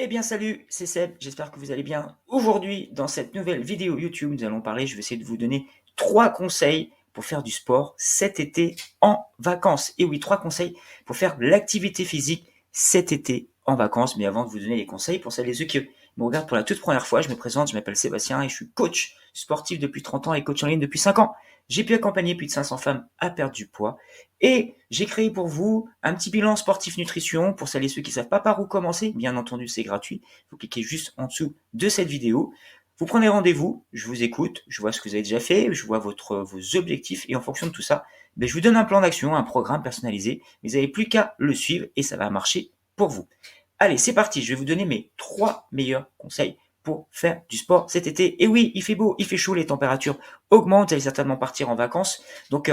Eh bien salut, c'est Seb, j'espère que vous allez bien. Aujourd'hui, dans cette nouvelle vidéo YouTube, nous allons parler, je vais essayer de vous donner 3 conseils pour faire du sport cet été en vacances. Et oui, 3 conseils pour faire de l'activité physique cet été en vacances. Mais avant de vous donner les conseils, pour celles et ceux qui me regardent pour la toute première fois, je me présente, je m'appelle Sébastien et je suis coach sportif depuis 30 ans et coach en ligne depuis 5 ans. J'ai pu accompagner plus de 500 femmes à perdre du poids. Et j'ai créé pour vous un petit bilan sportif nutrition pour celles et ceux qui ne savent pas par où commencer. Bien entendu, c'est gratuit. Vous cliquez juste en dessous de cette vidéo. Vous prenez rendez-vous, je vous écoute, je vois ce que vous avez déjà fait, je vois vos objectifs et en fonction de tout ça, je vous donne un plan d'action, un programme personnalisé. Mais vous n'avez plus qu'à le suivre et ça va marcher pour vous. Allez, c'est parti. Je vais vous donner mes 3 meilleurs conseils pour faire du sport cet été. Et oui, il fait beau, il fait chaud, les températures augmentent. Vous allez certainement partir en vacances. Donc,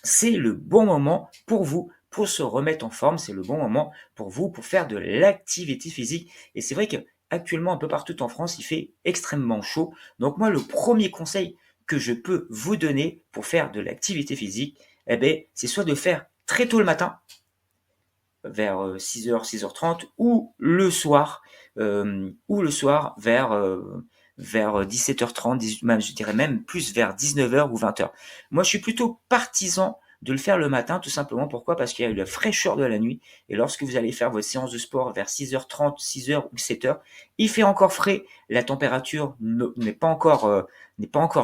c'est le bon moment pour vous pour se remettre en forme, c'est le bon moment pour vous pour faire de l'activité physique. Et c'est vrai qu'actuellement, un peu partout en France, il fait extrêmement chaud. Donc moi, le premier conseil que je peux vous donner pour faire de l'activité physique, c'est soit de faire très tôt le matin, vers 6h, 6h30, ou le soir vers 17h30, je dirais même plus vers 19h ou 20h. Moi, je suis plutôt partisan de le faire le matin, tout simplement. Pourquoi? Parce qu'il y a eu la fraîcheur de la nuit. Et lorsque vous allez faire votre séance de sport vers 6h30, 6h ou 7h, il fait encore frais. La température n'est pas encore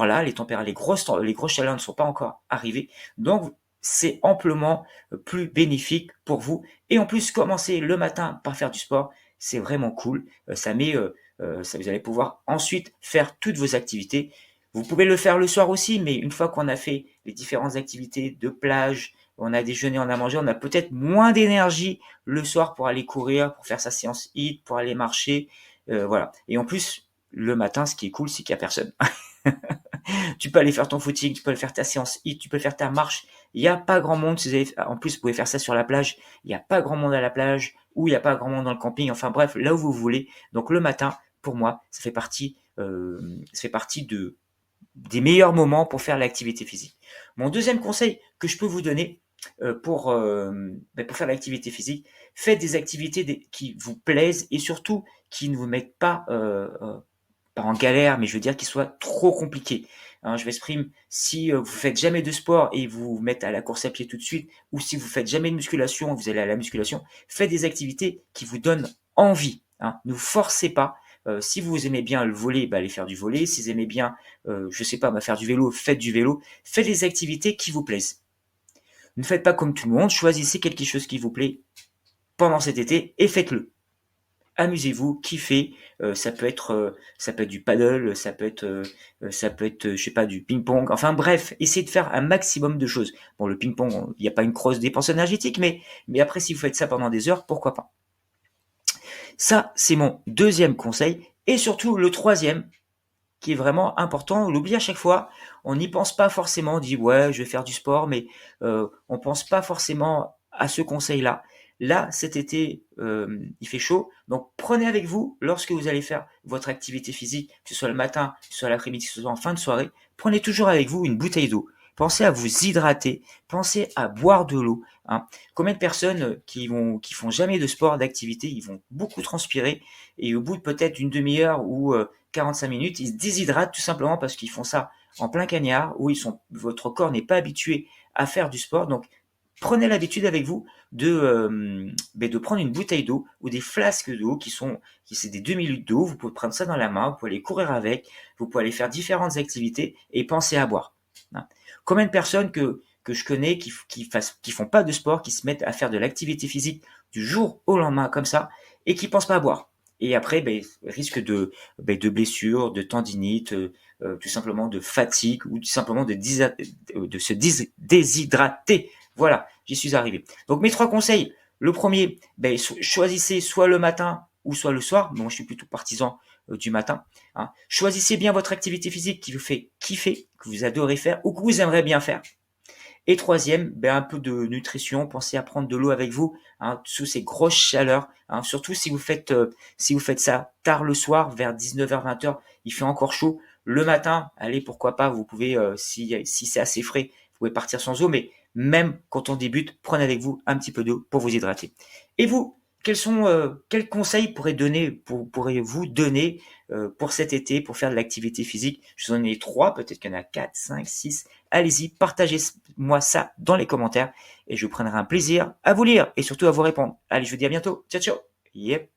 là. Les grosses chaleurs ne sont pas encore arrivées. Donc, c'est amplement plus bénéfique pour vous. Et en plus, commencer le matin par faire du sport, c'est vraiment cool. Ça, vous allez pouvoir ensuite faire toutes vos activités. Vous pouvez le faire le soir aussi, mais une fois qu'on a fait les différentes activités de plage, on a déjeuné, on a mangé, on a peut-être moins d'énergie le soir pour aller courir, pour faire sa séance HIIT, pour aller marcher, voilà. Et en plus, le matin, ce qui est cool, c'est qu'il n'y a personne. Tu peux aller faire ton footing, tu peux aller faire ta séance HIIT, tu peux faire ta marche. Il n'y a pas grand monde. En plus, vous pouvez faire ça sur la plage. Il n'y a pas grand monde à la plage ou il n'y a pas grand monde dans le camping. Enfin bref, là où vous voulez. Donc le matin, pour moi, ça fait partie des meilleurs moments pour faire l'activité physique. Mon deuxième conseil que je peux vous donner pour faire l'activité physique, faites des activités qui vous plaisent et surtout qui ne vous mettent pas en galère, mais je veux dire qu'il soit trop compliqué. Hein, je m'exprime, si vous faites jamais de sport et vous vous mettez à la course à pied tout de suite, ou si vous faites jamais de musculation, vous allez à la musculation, faites des activités qui vous donnent envie. Hein. Ne vous forcez pas. Si vous aimez bien le volley, allez faire du volley. Si vous aimez bien, je sais pas, faire du vélo, faites du vélo. Faites des activités qui vous plaisent. Ne faites pas comme tout le monde. Choisissez quelque chose qui vous plaît pendant cet été et faites-le. Amusez-vous, kiffez. Ça peut être du paddle, je sais pas, du ping-pong. Enfin bref, essayez de faire un maximum de choses. Bon, le ping-pong, il n'y a pas une grosse dépense énergétique, mais après, si vous faites ça pendant des heures, pourquoi pas. Ça, c'est mon deuxième conseil. Et surtout, le troisième, qui est vraiment important, on l'oublie à chaque fois, on n'y pense pas forcément, on dit ouais, je vais faire du sport, mais on pense pas forcément à ce conseil-là. Là, cet été, il fait chaud, donc prenez avec vous, lorsque vous allez faire votre activité physique, que ce soit le matin, que ce soit l'après-midi, que ce soit en fin de soirée, prenez toujours avec vous une bouteille d'eau. Pensez à vous hydrater, pensez à boire de l'eau. Hein. Combien de personnes qui font jamais de sport, d'activité, ils vont beaucoup transpirer et au bout de peut-être une demi-heure ou 45 minutes, ils se déshydratent tout simplement parce qu'ils font ça en plein cagnard, où votre corps n'est pas habitué à faire du sport. Donc, prenez l'habitude avec vous de prendre une bouteille d'eau ou des flasques d'eau c'est des 2 minutes d'eau. Vous pouvez prendre ça dans la main, vous pouvez aller courir avec, vous pouvez aller faire différentes activités et penser à boire. Hein. Combien de personnes que je connais qui font pas de sport, qui se mettent à faire de l'activité physique du jour au lendemain comme ça et qui pensent pas à boire. Et après, risque de blessures, de tendinite, tout simplement de fatigue ou tout simplement de se déshydrater. Voilà, j'y suis arrivé. Donc mes 3 conseils. Le premier, choisissez soit le matin ou soit le soir. Moi, je suis plutôt partisan du matin. Hein. Choisissez bien votre activité physique qui vous fait kiffer, que vous adorez faire ou que vous aimeriez bien faire. Et troisième, un peu de nutrition. Pensez à prendre de l'eau avec vous hein, sous ces grosses chaleurs. Hein, surtout si vous faites ça tard le soir, vers 19h, 20h, il fait encore chaud. Le matin, allez, pourquoi pas, vous pouvez, si c'est assez frais, vous pouvez partir sans eau. Mais même quand on débute, prenez avec vous un petit peu d'eau pour vous hydrater. Et vous, quels conseils pourriez-vous donner pour cet été, pour faire de l'activité physique? Je vous en ai 3, peut-être qu'il y en a 4, 5, 6. Allez-y, partagez-moi ça dans les commentaires et je prendrai un plaisir à vous lire et surtout à vous répondre. Allez, je vous dis à bientôt. Ciao, ciao. Yep.